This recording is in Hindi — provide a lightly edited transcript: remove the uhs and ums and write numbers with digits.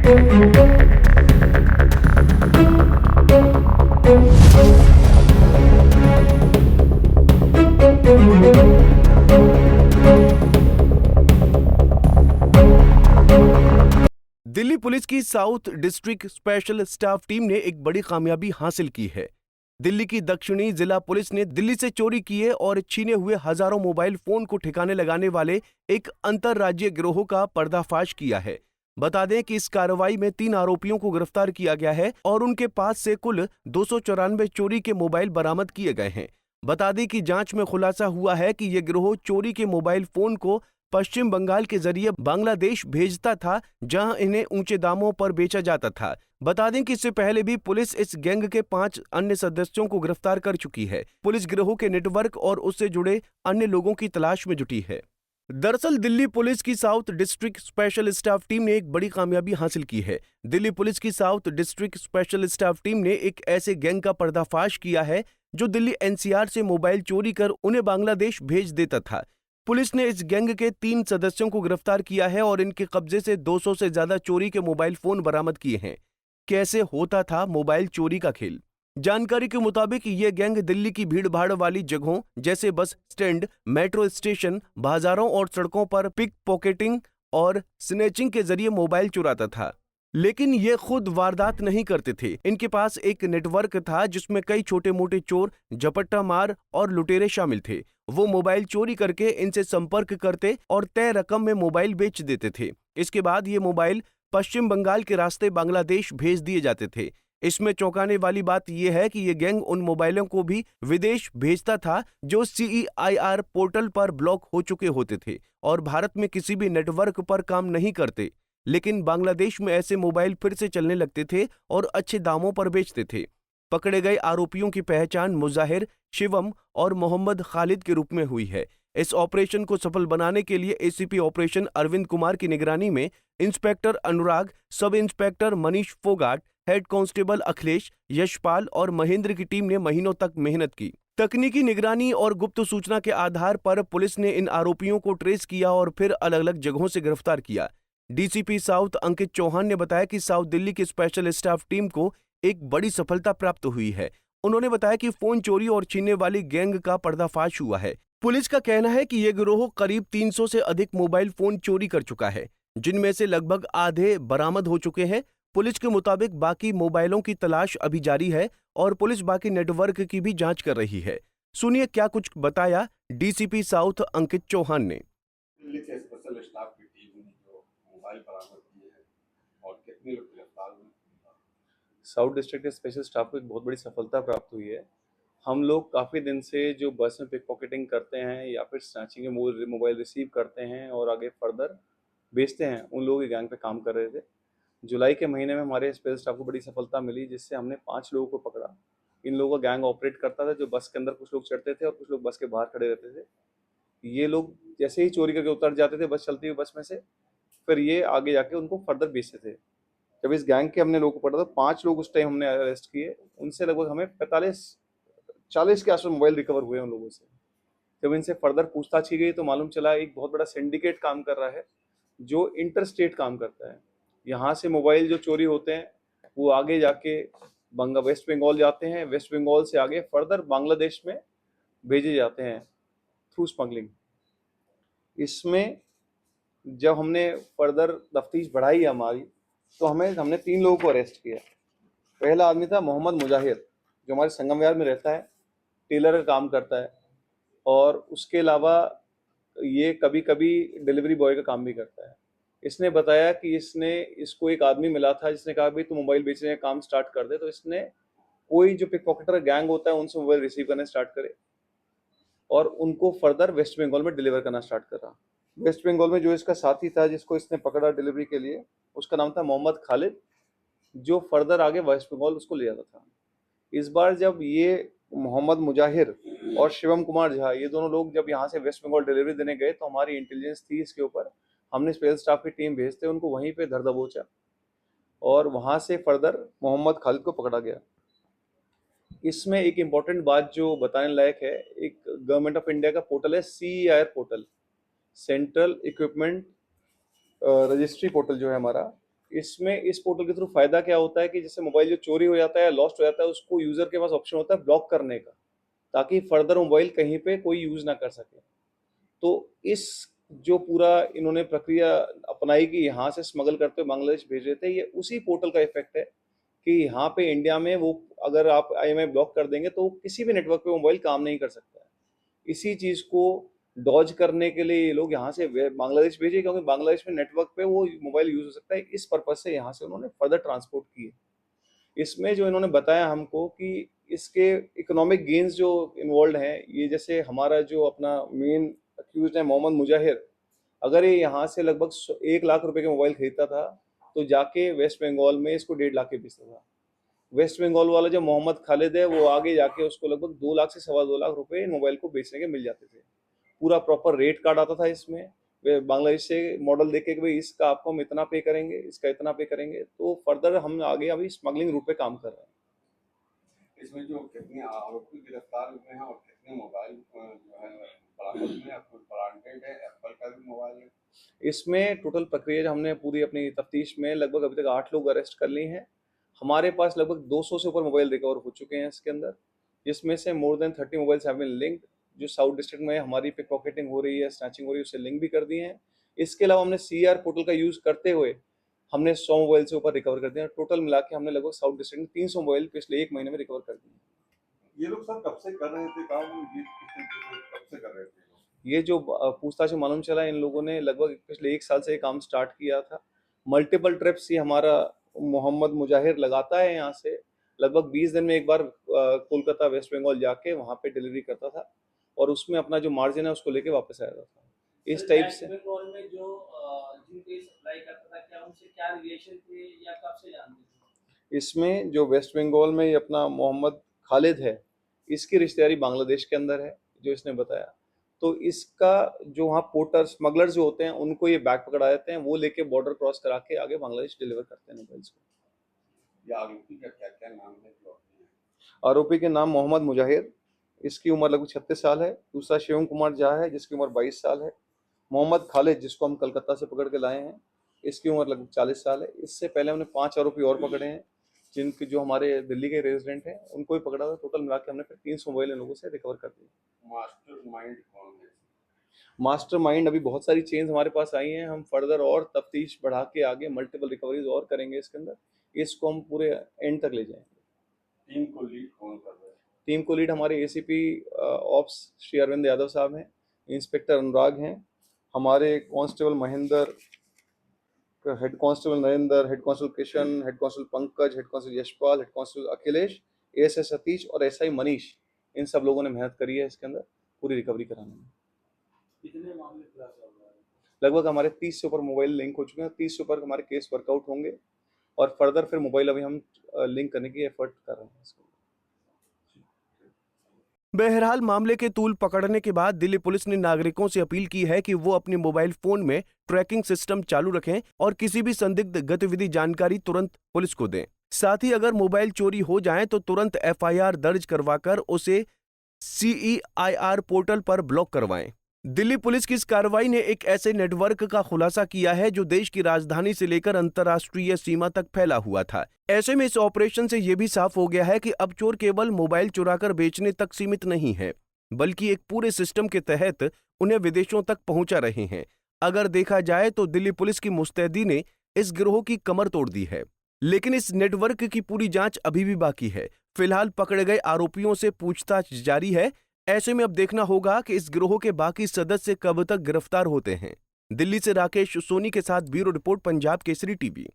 दिल्ली पुलिस की south district special staff team ने एक बड़ी कामयाबी हासिल की है। दिल्ली की दक्षिणी जिला पुलिस ने दिल्ली से चोरी किए और छीने हुए हजारों मोबाइल फोन को ठिकाने लगाने वाले एक अंतरराज्यीय गिरोह का पर्दाफाश किया है। बता दें कि इस कार्रवाई में 3 आरोपियों को गिरफ्तार किया गया है और उनके पास से कुल 294 चोरी के मोबाइल बरामद किए गए हैं। बता दें कि जांच में खुलासा हुआ है कि यह गिरोह चोरी के मोबाइल फोन को पश्चिम बंगाल के जरिए बांग्लादेश भेजता था, जहां इन्हें ऊंचे दामों पर बेचा जाता था। बता दें कि इससे पहले भी पुलिस इस गैंग के 5 अन्य सदस्यों को गिरफ्तार कर चुकी है। पुलिस गिरोह के नेटवर्क और उससे जुड़े अन्य लोगों की तलाश में जुटी है। दरअसल दिल्ली पुलिस की south district special staff team ने एक बड़ी कामयाबी हासिल की है। दिल्ली पुलिस की south district special staff team ने एक ऐसे गैंग का पर्दाफाश किया है जो दिल्ली एनसीआर से मोबाइल चोरी कर उन्हें बांग्लादेश भेज देता था। पुलिस ने इस गैंग के 3 सदस्यों को गिरफ्तार किया है और इनके कब्जे से 200 से ज्यादा चोरी के मोबाइल फोन बरामद किए हैं। कैसे होता था मोबाइल चोरी का खेल? जानकारी के मुताबिक ये गैंग दिल्ली की भीड़-भाड़ वाली जगहों जैसे बस स्टैंड, मेट्रो स्टेशन, बाजारों और सड़कों पर पिक पॉकेटिंग और स्नैचिंग के जरिए मोबाइल चुराता था। लेकिन ये खुद वारदात नहीं करते थे। इनके पास एक नेटवर्क था जिसमें कई छोटे-मोटे चोर, झपट्टा मार और लुटेरे शामिल थे। वो मोबाइल चोरी करके इनसे संपर्क करते और तय रकम में मोबाइल बेच देते थे। इसके बाद ये मोबाइल पश्चिम बंगाल के रास्ते बांग्लादेश भेज दिए जाते थे। इसमें चौंकाने वाली बात यह है कि ये गैंग उन मोबाइलों को भी विदेश भेजता था जो CEIR पोर्टल पर ब्लॉक हो चुके होते थे और भारत में किसी भी नेटवर्क पर काम नहीं करते। लेकिन बांग्लादेश में ऐसे मोबाइल फिर से चलने लगते थे और अच्छे दामों पर बेचते थे। पकड़े गए आरोपियों की पहचान मुजाहिर, शिवम और मोहम्मद खालिद के रूप में हुई है। इस ऑपरेशन को सफल बनाने के लिए एसीपी ऑपरेशन अरविंद कुमार की निगरानी में inspector Anurag, sub inspector Manish Phogat, head constable Akhilesh, Yashpal और महेंद्र की टीम ने महीनों तक मेहनत की। तकनीकी निगरानी और गुप्त सूचना के आधार पर पुलिस ने इन आरोपियों को ट्रेस किया और फिर अलग-अलग जगहों से गिरफ्तार किया। डीसीपी साउथ अंकित चौहान ने बताया कि साउथ दिल्ली की स्पेशल स्टाफ टीम को एक बड़ी सफलता प्राप्त हुई है। उन्होंने बताया कि फोन चोरी और छीनने वाली गैंग का पर्दाफाश हुआ है। पुलिस का कहना है कि यह गिरोह करीब 300 से अधिक मोबाइल फोन चोरी कर चुका है, जिनमें से लगभग आधे बरामद हो चुके हैं। पुलिस के मुताबिक बाकी मोबाइलों की तलाश अभी जारी है और पुलिस बाकी नेटवर्क की भी जांच कर रही है। सुनिए क्या कुछ बताया डीसीपी साउथ अंकित चौहान ने। दिल्ली से स्पेशल स्टाफ की टीम ने जो मोबाइल बरामद किए हैं और कितने लोग गिरफ्तार हुए? साउथ डिस्ट्रिक्ट के स्पेशल स्टाफ को एक बहुत बड़ी सफलता प्राप्त हुई है। हम लोग काफ़ी दिन से जो बस में पिक पॉकेटिंग करते हैं या फिर स्नैचिंग के मोबाइल रिसीव करते हैं और आगे फर्दर बेचते हैं, उन लोगों की गैंग पे काम कर रहे थे। जुलाई के महीने में हमारे स्पेशल स्टाफ को बड़ी सफलता मिली, जिससे हमने 5 लोगों को पकड़ा। इन लोगों का गैंग ऑपरेट करता था, जो बस के अंदर कुछ लोग चढ़ते थे और कुछ लोग बस के बाहर खड़े रहते थे। ये लोग जैसे ही चोरी करके उतर जाते थे बस चलती हुई बस में से, फिर ये आगे जाके उनको फर्दर बेचते थे। जब इस गैंग के हमने लोगों को पकड़ा तो 5 लोग उस टाइम हमने अरेस्ट किए। उनसे लगभग हमें 45-40 के आसपास मोबाइल रिकवर हुए उन लोगों से। जब इनसे फर्दर पूछताछ की गई तो मालूम चला एक बहुत बड़ा सिंडिकेट काम कर रहा है जो इंटर स्टेट काम करता है। यहाँ से मोबाइल जो चोरी होते हैं वो आगे जाके वेस्ट बंगाल जाते हैं, वेस्ट बंगाल से आगे फर्दर बांग्लादेश में भेजे जाते हैं थ्रू स्मगलिंग। इसमें जब हमने फर्दर तफ्तीश बढ़ाई हमारी, तो हमने 3 लोगों को अरेस्ट किया। पहला आदमी था मोहम्मद मुजाहिर, जो हमारे संगम विहार में रहता है, टेलर का काम करता है और उसके अलावा ये कभी कभी डिलीवरी बॉय का काम भी करता है। इसने बताया कि इसको एक आदमी मिला था जिसने कहा भाई तू मोबाइल बेचने का काम स्टार्ट कर दे। तो इसने कोई जो पिक पॉकेटर गैंग होता है उनसे मोबाइल रिसीव करने स्टार्ट करे और उनको फर्दर वेस्ट बंगाल में डिलीवर करना स्टार्ट करा। वेस्ट बंगाल में जो इसका साथी था जिसको इसने पकड़ा डिलीवरी के लिए, उसका नाम था मोहम्मद खालिद, जो फर्दर आगे वेस्ट बंगाल उसको ले जाता था। इस बार जब ये मोहम्मद मुजाहिर और शिवम कुमार झा, ये दोनों लोग जब यहाँ से वेस्ट बंगाल डिलीवरी देने गए तो हमारी इंटेलिजेंस थी इसके ऊपर। हमने स्पेशल स्टाफ की टीम भेजते उनको वहीं पे धर दबोचा और वहाँ से फर्दर मोहम्मद खालिद को पकड़ा गया। इसमें एक इम्पॉर्टेंट बात जो बताने लायक है, एक गवर्नमेंट ऑफ इंडिया का पोर्टल है CEIR portal, central equipment registry portal जो है हमारा, इसमें इस पोर्टल के थ्रू फ़ायदा क्या होता है कि जैसे मोबाइल जो चोरी हो जाता है या लॉस्ट हो जाता है, उसको यूज़र के पास ऑप्शन होता है ब्लॉक करने का, ताकि फर्दर मोबाइल कहीं पे कोई यूज़ ना कर सके। तो इस जो पूरा इन्होंने प्रक्रिया अपनाई कि यहाँ से स्मगल करते हुए बांग्लादेश भेज रहे थे, ये उसी पोर्टल का इफ़ेक्ट है कि यहाँ पे इंडिया में वो अगर आप IMEI ब्लॉक कर देंगे तो किसी भी नेटवर्क पे मोबाइल काम नहीं कर सकता है। इसी चीज़ को डॉज करने के लिए ये लोग यहाँ से बांग्लादेश भेजे, क्योंकि बांग्लादेश में नेटवर्क पे वो मोबाइल यूज़ हो सकता है। इस पर्पज़ से यहाँ से उन्होंने फर्दर ट्रांसपोर्ट किए। इसमें जो इन्होंने बताया हमको कि इसके इकोनॉमिक गेन्स जो इन्वॉल्व हैं, ये जैसे हमारा जो अपना मेन अक्यूज़्ड है मोहम्मद मुजाहिर, अगर ये यहाँ से लगभग 1 लाख रुपए के मोबाइल खरीदता था, तो जाके वेस्ट बंगाल में इसको 1.5 लाख के बेचता था। वेस्ट बंगाल वाला जो मोहम्मद खालिद है, वो आगे जाके उसको लगभग 2 लाख से सवा 2 लाख रुपए इन मोबाइल को बेचने के मिल जाते थे। पूरा प्रॉपर रेट कार्ड आता था इसमें। वे बांग्लादेश से मॉडल देख के कि भाई इसका आपको हम इतना पे करेंगे, इसका इतना पे करेंगे, तो फर्दर हम आगे अभी स्मगलिंग रूट पे काम कर रहे हैं। इसमें जो कितने आरोपी गिरफ्तार हुए हैं और कितने मोबाइल जो है बरामद हुए हैं, कुछ ब्रांडेड है, एप्पल का भी मोबाइल है। इसमें टोटल प्रक्रिया जो हमने पूरी अपनी तफ्तीश में लगभग अभी तक 8 लोग अरेस्ट कर लिए हैं। हमारे पास लगभग 200 से ऊपर मोबाइल रिकवर हो चुके हैं इसके अंदर, जिसमें से more than 30 mobiles have been linked, जो साउथ डिस्ट्रिक्ट में हमारी पिक पॉकेटिंग हो रही है, स्नैचिंग हो रही है, उससे लिंक भी कर दिए हैं। इसके अलावा हमने CR पोर्टल का यूज़ करते हुए हमने 100 मोबाइल से ऊपर रिकवर कर दिए हैं। टोटल मिला के हमने लगभग साउथ डिस्ट्रिक्ट में 300 मोबाइल पिछले 1 महीने में रिकवर कर दिए हैं। ये लोग सर कब से कर रहे थे काम, ये कब से कर रहे थे? ये जो पूछताछ में मालूम चला, इन लोगों ने लगभग पिछले 1 साल से ये काम स्टार्ट किया था। मल्टीपल ट्रिप्स ये हमारा मोहम्मद मुजाहिर लगाता है यहाँ से, लगभग 20 दिन में एक बार कोलकाता, वेस्ट बंगाल जाके वहाँ पे डिलीवरी करता था और उसमें अपना जो मार्जिन है उसको लेके वापस आया था। इस टाइप से वेस्ट बंगाल में जो जिनको ये सप्लाई करता था, क्या उनसे क्या रिलेशन थे या कब से जानते थे? इसमें जो वेस्ट बंगाल में ये अपना मोहम्मद खालिद है, इसकी रिश्तेदारी बांग्लादेश के अंदर है, जो इसने बताया। तो इसका जो वहाँ पोर्टर स्मगलर जो होते हैं, उनको ये बैग पकड़ा देते हैं, वो लेके बॉर्डर क्रॉस करा के आगे बांग्लादेश डिलीवर करते हैं मोबाइल्स को। या आरोपी का क्या क्या नाम है जो अपने हैं? आरोपी के नाम मोहम्मद मुजाहिर, इसकी उम्र लगभग 36 साल है। दूसरा शिवम कुमार झा है, जिसकी उम्र 22 साल है। मोहम्मद खालिद, जिसको हम कलकत्ता से पकड़ के लाए हैं, इसकी उम्र लगभग 40 साल है। इससे पहले हमने 5 आरोपी और पकड़े हैं, जिनके जो हमारे दिल्ली के रेजिडेंट हैं, उनको भी पकड़ा था। टोटल मिला के हमने फिर 300 मोबाइल इन लोगों से रिकवर कर दिए। मास्टरमाइंड कौन है? मास्टरमाइंड अभी बहुत सारी चेन्स हमारे पास आई हैं, हम फर्दर और तफ्तीश बढ़ा के आगे मल्टीपल रिकवरीज और करेंगे इसके अंदर, इसको हम पूरे एंड तक ले जाएंगे। टीम को लीड कौन कर रहा है? टीम को लीड हमारे ACP ऑप्स श्री अरविंद यादव साहब हैं, इंस्पेक्टर अनुराग हैं, हमारे constable Mahendra, head constable Narendra, head constable Kishan, head constable Pankaj, head constable Yashpal, head constable Akhilesh, ASI Satish और SI मनीष, इन सब लोगों ने मेहनत करी है इसके अंदर पूरी रिकवरी कराने में। कितने मामले खुलासा हुआ है? लगभग हमारे 30 से ऊपर मोबाइल लिंक हो चुके हैं, 30 से ऊपर हमारे केस वर्कआउट होंगे और फर्दर फिर मोबाइल अभी हम लिंक करने की एफर्ट कर रहे हैं इसको। बहरहाल मामले के तूल पकड़ने के बाद दिल्ली पुलिस ने नागरिकों से अपील की है कि वो अपने मोबाइल फोन में ट्रैकिंग सिस्टम चालू रखें और किसी भी संदिग्ध गतिविधि जानकारी तुरंत पुलिस को दें। साथ ही अगर मोबाइल चोरी हो जाए तो तुरंत FIR दर्ज करवाकर उसे CEIR पोर्टल पर ब्लॉक करवाएं। दिल्ली पुलिस की इस कार्रवाई ने एक ऐसे नेटवर्क का खुलासा किया है जो देश की राजधानी से लेकर अंतर्राष्ट्रीय सीमा तक फैला हुआ था। ऐसे में इस ऑपरेशन से यह भी साफ हो गया है कि अब चोर केवल मोबाइल चुराकर बेचने तक सीमित नहीं है, बल्कि एक पूरे सिस्टम के तहत उन्हें विदेशों तक पहुंचा रहे हैं। अगर देखा जाए तो दिल्ली पुलिस की मुस्तैदी ने इस गिरोह की कमर तोड़ दी है, लेकिन इस नेटवर्क की पूरी जांच अभी भी बाकी है। फिलहाल पकड़े गए आरोपियों से पूछताछ जारी है। ऐसे में अब देखना होगा कि इस गिरोह के बाकी सदस्य कब तक गिरफ्तार होते हैं। दिल्ली से राकेश सोनी के साथ bureau report, Punjab Kesari TV.